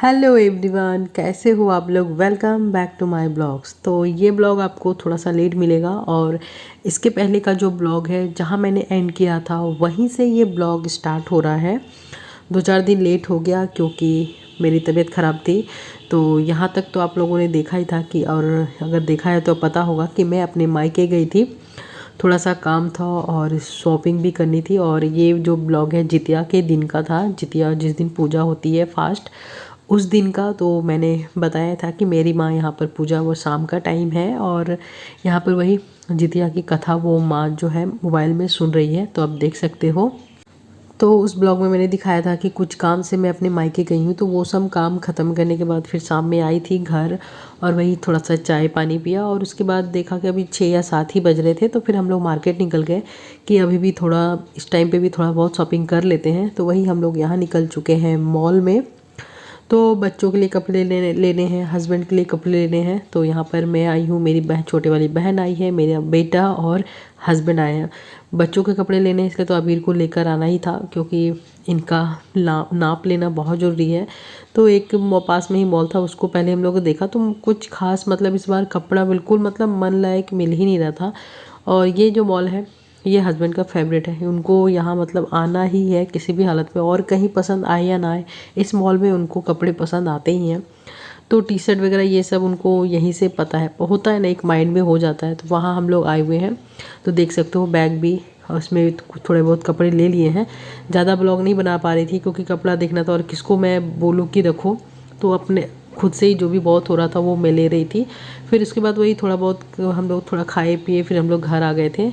Hello everyone, कैसे हो आप लोग। Welcome back to my blogs. तो ये ब्लॉग आपको थोड़ा सा लेट मिलेगा और इसके पहले का जो ब्लॉग है जहाँ मैंने एंड किया था वहीं से ये ब्लॉग स्टार्ट हो रहा है। 2-4 दिन लेट हो गया क्योंकि मेरी तबीयत ख़राब थी। तो यहाँ तक तो आप लोगों ने देखा ही था कि, और अगर देखा है तो पता होगा कि मैं अपने मायके गई थी। थोड़ा सा काम था और शॉपिंग भी करनी थी। और ये जो ब्लॉग है जितिया के दिन का था। जितिया जिस दिन पूजा होती है फास्ट, उस दिन का। तो मैंने बताया था कि मेरी माँ यहाँ पर पूजा वो शाम का टाइम है और यहाँ पर वही जितिया की कथा वो माँ जो है मोबाइल में सुन रही है, तो आप देख सकते हो। तो उस ब्लॉग में मैंने दिखाया था कि कुछ काम से मैं अपने मायके गई हूँ, तो वो सब काम ख़त्म करने के बाद फिर शाम में आई थी घर और वही थोड़ा सा चाय पानी पिया। और उसके बाद देखा कि अभी 6 या 7 ही बज रहे थे, तो फिर हम लोग मार्केट निकल गए कि अभी भी थोड़ा इस टाइम पे भी थोड़ा बहुत शॉपिंग कर लेते हैं। तो वही हम लोग यहाँ निकल चुके हैं मॉल में। तो बच्चों के लिए कपड़े लेने लेने हैं, हस्बैंड के लिए कपड़े लेने हैं। तो यहाँ पर मैं आई हूँ, मेरी बहन छोटे वाली बहन आई है, मेरा बेटा और हस्बैंड आए हैं। बच्चों के कपड़े लेने इसलिए तो अबीर को लेकर आना ही था क्योंकि इनका नाप लेना बहुत ज़रूरी है। तो एक पास में ही मॉल था, उसको पहले हम लोग ने देखा तो कुछ खास मतलब इस बार कपड़ा बिल्कुल मतलब मन लायक मिल ही नहीं रहा था। और ये जो मॉल है ये हस्बैंड का फेवरेट है, उनको यहाँ मतलब आना ही है किसी भी हालत में, और कहीं पसंद आए या ना आए इस मॉल में उनको कपड़े पसंद आते ही हैं। तो टी शर्ट वगैरह ये सब उनको यहीं से पता है, होता है ना, एक माइंड में हो जाता है। तो वहाँ हम लोग आए हुए हैं। तो देख सकते हो बैग भी, और उसमें भी थोड़े बहुत कपड़े ले लिए हैं। ज़्यादा ब्लॉग नहीं बना पा रही थी क्योंकि कपड़ा देखना था और किसको मैं बोलूँ कि रखो, तो अपने खुद से ही जो भी बहुत हो रहा था वो मैं ले रही थी। फिर उसके बाद वही थोड़ा बहुत हम लोग थोड़ा खाए पिए, फिर हम लोग घर आ गए थे।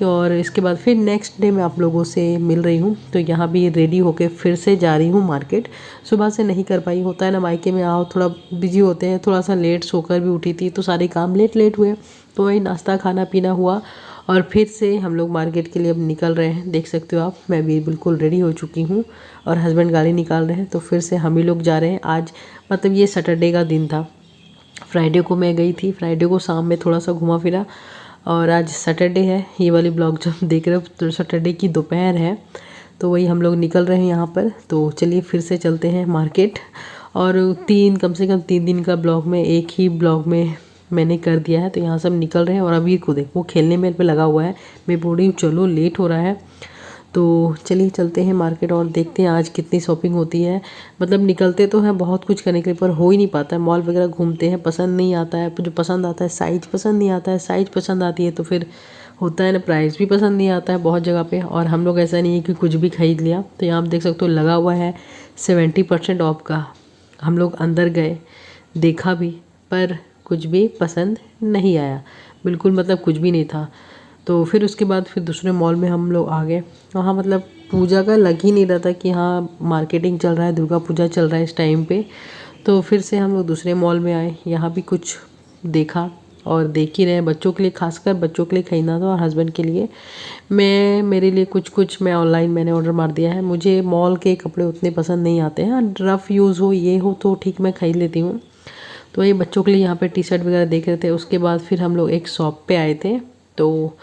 और इसके बाद फिर नेक्स्ट डे मैं आप लोगों से मिल रही हूँ। तो यहाँ भी रेडी होके फिर से जा रही हूँ मार्केट। सुबह से नहीं कर पाई, होता है ना मायके में आओ थोड़ा बिजी होते हैं, थोड़ा सा लेट सोकर भी उठी थी तो सारे काम लेट लेट हुए। तो वही नाश्ता खाना पीना हुआ और फिर से हम लोग मार्केट के लिए अब निकल रहे हैं। देख सकते हो आप, मैं भी बिल्कुल रेडी हो चुकी हूँ और हस्बैंड गाड़ी निकाल रहे हैं। तो फिर से हम ही लोग जा रहे हैं। आज मतलब ये सैटरडे का दिन था, फ्राइडे को मैं गई थी, फ्राइडे को शाम में थोड़ा सा घुमा फिरा और आज सैटरडे है। ये वाली ब्लॉग जो हम देख रहे हो तो सैटरडे की दोपहर है। तो वही हम लोग निकल रहे हैं यहाँ पर। तो चलिए फिर से चलते हैं मार्केट। और कम से कम 3 दिन का ब्लॉग में एक ही ब्लॉग में मैंने कर दिया है। तो यहाँ सब निकल रहे हैं और अभी को देख वो खेलने में पे लगा हुआ है। मैं बोल रही हूँ चलो लेट हो रहा है, तो चलिए चलते हैं मार्केट और देखते हैं आज कितनी शॉपिंग होती है। मतलब निकलते तो हैं बहुत कुछ करने के लिए पर हो ही नहीं पाता है। मॉल वगैरह घूमते हैं, पसंद नहीं आता है, जो पसंद आता है साइज़ पसंद नहीं आता है, साइज़ पसंद आती है तो फिर होता है ना, प्राइस भी पसंद नहीं आता है बहुत जगह पे। और हम लोग ऐसा नहीं है कि कुछ भी खरीद लिया। तो यहाँ आप देख सकते हो लगा हुआ है 70% ऑफ का। हम लोग अंदर गए, देखा भी, पर कुछ भी पसंद नहीं आया, बिल्कुल मतलब कुछ भी नहीं था। तो फिर उसके बाद फिर दूसरे मॉल में हम लोग आ गए। वहाँ मतलब पूजा का लग ही नहीं रहा था कि हाँ मार्केटिंग चल रहा है, दुर्गा पूजा चल रहा है इस टाइम पे। तो फिर से हम लोग दूसरे मॉल में आए, यहाँ भी कुछ देखा और देख ही रहे हैं। बच्चों के लिए, खासकर बच्चों के लिए खरीदना था और हस्बैंड के लिए। मेरे लिए कुछ मैं ऑनलाइन मैंने ऑर्डर मार दिया है। मुझे मॉल के कपड़े उतने पसंद नहीं आते हैं, रफ़ यूज़ हो ये हो तो ठीक मैं खरीद लेती हूँ। तो ये बच्चों के लिए यहाँ पे टी शर्ट वगैरह देख रहे थे। उसके बाद फिर हम लोग एक शॉप पे आए थे, तो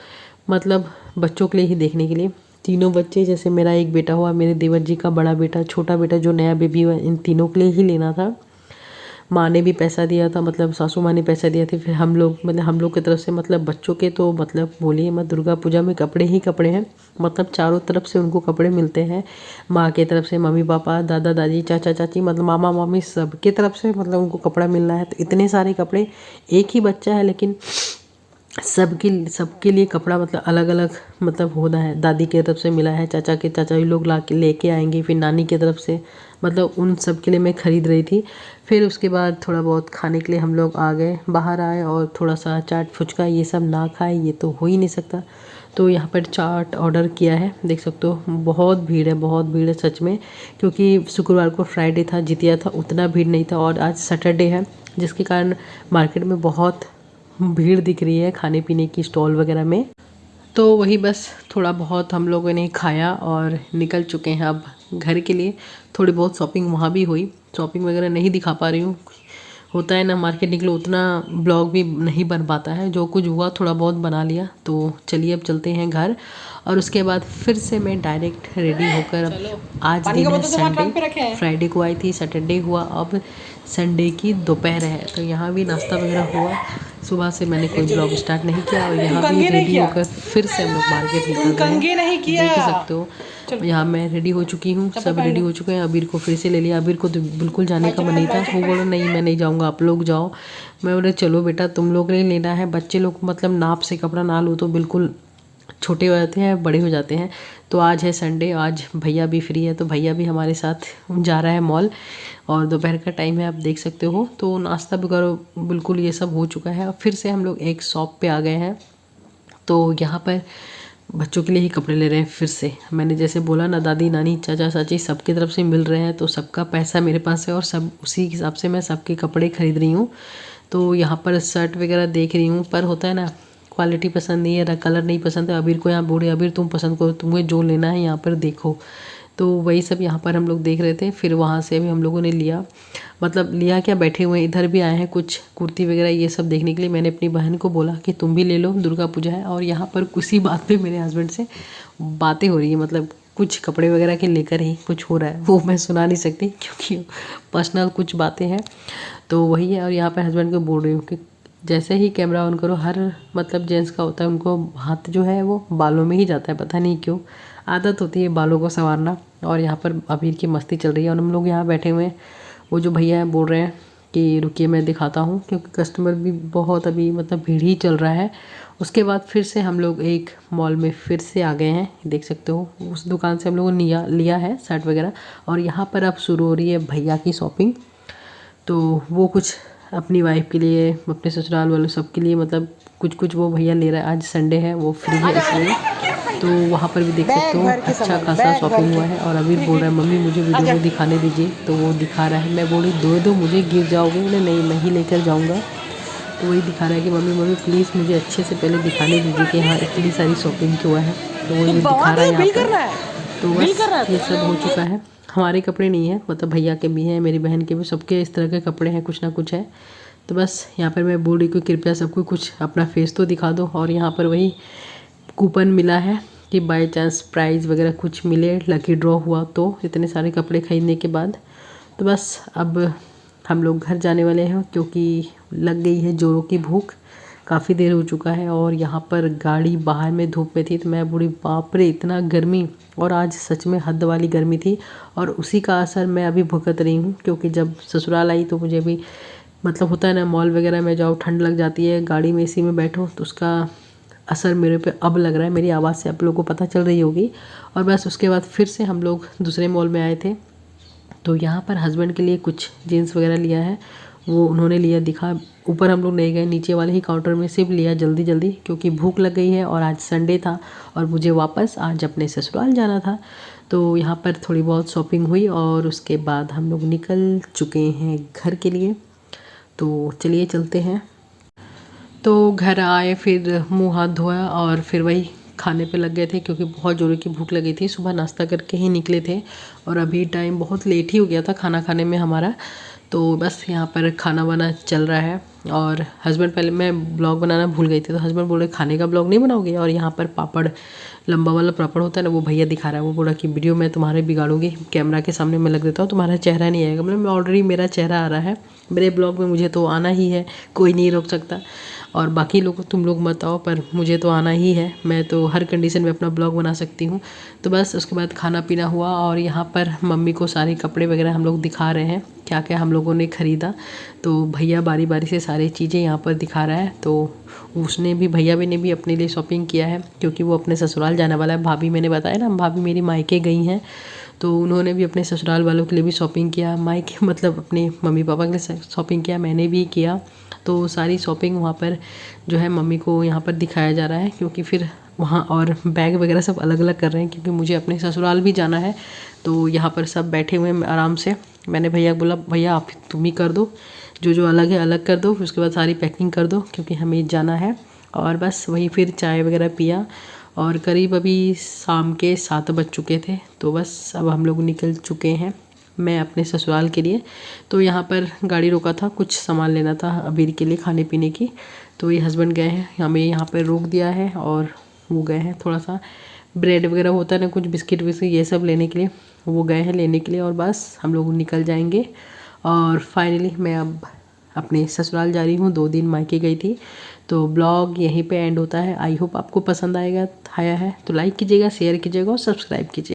मतलब बच्चों के लिए ही देखने के लिए। तीनों बच्चे, जैसे मेरा एक बेटा हुआ, मेरे देवर जी का बड़ा बेटा, छोटा बेटा जो नया बेबी हुआ, इन तीनों के लिए ही लेना था। माँ ने भी पैसा दिया था, मतलब सासू माँ ने पैसा दिया था। फिर हम लोग मतलब हम लोग की तरफ से मतलब बच्चों के तो मतलब बोलिए मत, दुर्गा पूजा में कपड़े ही कपड़े हैं। मतलब चारों तरफ से उनको कपड़े मिलते हैं। माँ के तरफ से मम्मी पापा, दादा दादी, चाचा चाची, मतलब मामा मामी, सबके तरफ से मतलब उनको कपड़ा मिल रहा है। तो इतने सारे कपड़े, एक ही बच्चा है लेकिन सबके लिए कपड़ा मतलब अलग अलग मतलब होना है। दादी की तरफ से मिला है, चाचा भी लोग ला के लेके आएंगे, फिर नानी की तरफ से, मतलब उन सब के लिए मैं ख़रीद रही थी। फिर उसके बाद थोड़ा बहुत खाने के लिए हम लोग आ गए, बाहर आए और थोड़ा सा चाट फुचका ये सब ना खाए ये तो हो ही नहीं सकता। तो यहाँ पर चाट ऑर्डर किया है, देख सकते हो बहुत भीड़ है, बहुत भीड़ है सच में। क्योंकि शुक्रवार को फ्राइडे था, जितिया था, उतना भीड़ नहीं था और आज सैटरडे है, जिसके कारण मार्केट में बहुत भीड़ दिख रही है खाने पीने की स्टॉल वगैरह में। तो वही बस थोड़ा बहुत हम लोगों ने खाया और निकल चुके हैं अब घर के लिए। थोड़ी बहुत शॉपिंग वहाँ भी हुई, शॉपिंग वगैरह नहीं दिखा पा रही हूँ, होता है ना, मार्केट निकलो उतना ब्लॉग भी नहीं बन पाता है, जो कुछ हुआ थोड़ा बहुत बना लिया। तो चलिए अब चलते हैं घर, और उसके बाद फिर से मैं डायरेक्ट रेडी होकर, अब आज दिन है संडे, फ्राइडे को आई थी, सैटरडे हुआ, अब संडे की दोपहर है। तो यहाँ भी नाश्ता वगैरह हुआ। सुबह से मैंने कोई ब्लॉग स्टार्ट नहीं किया, और यहाँ भी रेडी होकर फिर से हम लोग मार्केट निकल रहे हैं। देख ही सकते हो यहाँ मैं रेडी हो चुकी हूँ, सब रेडी हो चुके हैं। अबीर को फिर से ले लिया, अबीर को तो बिल्कुल जाने का मन नहीं था। वो बोला नहीं मैं नहीं जाऊँगा, आप लोग जाओ। मैं बोले चलो बेटा तुम लोग ने लेना है, बच्चे लोग मतलब नाप से कपड़ा ना लो तो बिल्कुल छोटे हो जाते हैं, बड़े हो जाते हैं। तो आज है संडे, आज भैया भी फ्री है, तो भैया भी हमारे साथ जा रहा है मॉल, और दोपहर का टाइम है, आप देख सकते हो। तो नाश्ता वगैरह बिल्कुल ये सब हो चुका है, और फिर से हम लोग एक शॉप पे आ गए हैं। तो यहाँ पर बच्चों के लिए ही कपड़े ले रहे हैं फिर से। मैंने जैसे बोला ना, दादी नानी चाचा चाची सबकी तरफ से मिल रहे हैं, तो सबका पैसा मेरे पास है, और सब उसी हिसाब से मैं सबके कपड़े खरीद रही हूँ। तो यहाँ पर शर्ट वगैरह देख रही हूँ, पर होता है ना क्वालिटी पसंद नहीं है, कलर नहीं पसंद है। अबीर को यहाँ बोले अबीर तुम पसंद करो, तुम्हें जो लेना है यहाँ पर देखो। तो वही सब यहाँ पर हम लोग देख रहे थे। फिर वहाँ से भी हम लोगों ने लिया, मतलब लिया क्या, बैठे हुए इधर भी आए हैं कुछ कुर्ती वगैरह ये सब देखने के लिए। मैंने अपनी बहन को बोला कि तुम भी ले लो, दुर्गा पूजा है। और यहाँ पर उसी बात पे मेरे हस्बैंड से बातें हो रही है, मतलब कुछ कपड़े वगैरह के लेकर ही कुछ हो रहा है, वो मैं सुना नहीं सकती क्योंकि पर्सनल कुछ बातें हैं। तो वही है। और यहाँ पर हस्बैंड को बोल रही हूँ कि जैसे ही कैमरा ऑन करो, हर मतलब जेंट्स का होता है, उनको हाथ जो है वो बालों में ही जाता है, पता नहीं क्यों, आदत होती है बालों को संवारना। और यहाँ पर अबीर की मस्ती चल रही है, और हम लोग यहाँ बैठे हुए हैं। वो जो भैया हैं बोल रहे हैं कि रुकिए मैं दिखाता हूँ, क्योंकि कस्टमर भी बहुत अभी मतलब भीड़ ही चल रहा है। उसके बाद फिर से हम लोग एक मॉल में फिर से आ गए हैं, देख सकते हो। उस दुकान से हम लोगों ने लिया है शर्ट वगैरह, और यहाँ पर अब शुरू हो रही है भैया की शॉपिंग। तो वो कुछ अपनी वाइफ के लिए, अपने ससुराल वालों सबके लिए, मतलब कुछ कुछ वो भैया ले रहा है। आज संडे है, वो फ्री है इसलिए। तो वहाँ पर भी देख सकते हो अच्छा खासा शॉपिंग हुआ है। और अभी बोल रहा है मम्मी मुझे वीडियो में दिखाने दीजिए, तो वो दिखा रहा है। मैं बोली दो मुझे गिर जाओगे, बोले नहीं मैं ही लेकर जाऊँगा। तो वही दिखा रहा है कि मम्मी प्लीज़ मुझे अच्छे से पहले दिखाने दीजिए कि हाँ इतनी सारी शॉपिंग क्यों है। तो वो ये दिखा रहा है यहाँ पर। तो बस ये सब हो चुका है। हमारे कपड़े नहीं है, मतलब भैया के भी हैं, मेरी बहन के भी, सबके इस तरह के कपड़े हैं, कुछ ना कुछ है। तो बस यहाँ पर मैं बोल रही हूँ कृपया सबको कुछ अपना फेस तो दिखा दो। और यहाँ पर वही कूपन मिला है कि बाय चांस प्राइज़ वगैरह कुछ मिले, लकी ड्रॉ हुआ तो, इतने सारे कपड़े ख़रीदने के बाद। तो बस अब हम लोग घर जाने वाले हैं, क्योंकि लग गई है जोरों की भूख, काफ़ी देर हो चुका है। और यहाँ पर गाड़ी बाहर में धूप में थी, तो मैं बोली बाप रे इतना गर्मी, और आज सच में हद वाली गर्मी थी। और उसी का असर मैं अभी भुगत रही हूँ, क्योंकि जब ससुराल आई तो मुझे भी मतलब होता है ना, मॉल वगैरह में जाओ ठंड लग जाती है, गाड़ी में एसी में बैठो, तो उसका असर मेरे पे अब लग रहा है। मेरी आवाज़ से आप लोगों को पता चल रही होगी। और बस उसके बाद फिर से हम लोग दूसरे मॉल में आए थे। तो यहाँ पर हस्बैंड के लिए कुछ जीन्स वगैरह लिया है, वो उन्होंने लिया, दिखा। ऊपर हम लोग नहीं गए, नीचे वाले ही काउंटर में सिर्फ लिया जल्दी जल्दी, क्योंकि भूख लग गई है और आज संडे था और मुझे वापस आज अपने ससुराल जाना था। तो यहाँ पर थोड़ी बहुत शॉपिंग हुई, और उसके बाद हम लोग निकल चुके हैं घर के लिए। तो चलिए चलते हैं। तो घर आए, फिर मुंह हाथ धोया, और फिर वही खाने पे लग गए थे, क्योंकि बहुत ज़ोरों की भूख लगी थी। सुबह नाश्ता करके ही निकले थे, और अभी टाइम बहुत लेट ही हो गया था खाना खाने में हमारा। तो बस यहाँ पर खाना वाना चल रहा है। और हस्बैंड, पहले मैं ब्लॉग बनाना भूल गई थी, तो हस्बैंड बोले खाने का ब्लॉग नहीं बनाओगे। और यहाँ पर पापड़, लंबा वाला पापड़ होता है ना, वो भैया दिखा रहा है। वो बोला कि वीडियो मैं तुम्हारे बिगाड़ूंगी, कैमरा के सामने मैं लग देता हूँ, तुम्हारा चेहरा नहीं आएगा। मतलब मैं ऑलरेडी मेरा चेहरा आ रहा है मेरे ब्लॉग में, मुझे तो आना ही है, कोई नहीं रोक सकता। और बाकी लोग तुम लोग मत आओ, पर मुझे तो आना ही है, मैं तो हर कंडीशन में अपना ब्लॉग बना सकती हूँ। तो बस उसके बाद खाना पीना हुआ, और यहाँ पर मम्मी को सारे कपड़े वगैरह हम लोग दिखा रहे हैं, क्या क्या हम लोगों ने ख़रीदा। तो भैया बारी बारी से सारी चीज़ें यहाँ पर दिखा रहा है। तो उसने भी, भैया भी ने भी अपने लिए शॉपिंग किया है, क्योंकि वो अपने ससुराल जाने वाला है। भाभी, मैंने बताया ना, भाभी मेरी मायके गई हैं, तो उन्होंने भी अपने ससुराल वालों के लिए भी शॉपिंग किया, मायके मतलब अपने मम्मी पापा के लिए शॉपिंग किया, मैंने भी किया। तो सारी शॉपिंग वहाँ पर जो है मम्मी को यहाँ पर दिखाया जा रहा है, क्योंकि फिर वहाँ और बैग वगैरह सब अलग अलग कर रहे हैं, क्योंकि मुझे अपने ससुराल भी जाना है। तो यहाँ पर सब बैठे हुए हैं आराम से। मैंने भैया को बोला भैया आप तुम ही कर दो, जो जो अलग है अलग कर दो, फिर उसके बाद सारी पैकिंग कर दो, क्योंकि हमें जाना है। और बस वहीं फिर चाय वगैरह पिया, और करीब अभी शाम के 7 बज चुके थे। तो बस अब हम लोग निकल चुके हैं मैं अपने ससुराल के लिए। तो यहाँ पर गाड़ी रोका था, कुछ सामान लेना था अबीर के लिए खाने पीने की। तो ये हस्बैंड गए हैं, हमें यहाँ पर रोक दिया है और वो गए हैं थोड़ा सा ब्रेड वगैरह होता है ना, कुछ बिस्किट विस्किट ये सब लेने के लिए, वो गए हैं लेने के लिए और बस हम लोग निकल जाएंगे। और फाइनली मैं अब अपने ससुराल जा रही हूँ, 2 दिन मायके गई थी। तो ब्लॉग यहीं पे एंड होता है। आई होप आपको पसंद आया है तो लाइक कीजिएगा, शेयर कीजिएगा और सब्सक्राइब कीजिएगा।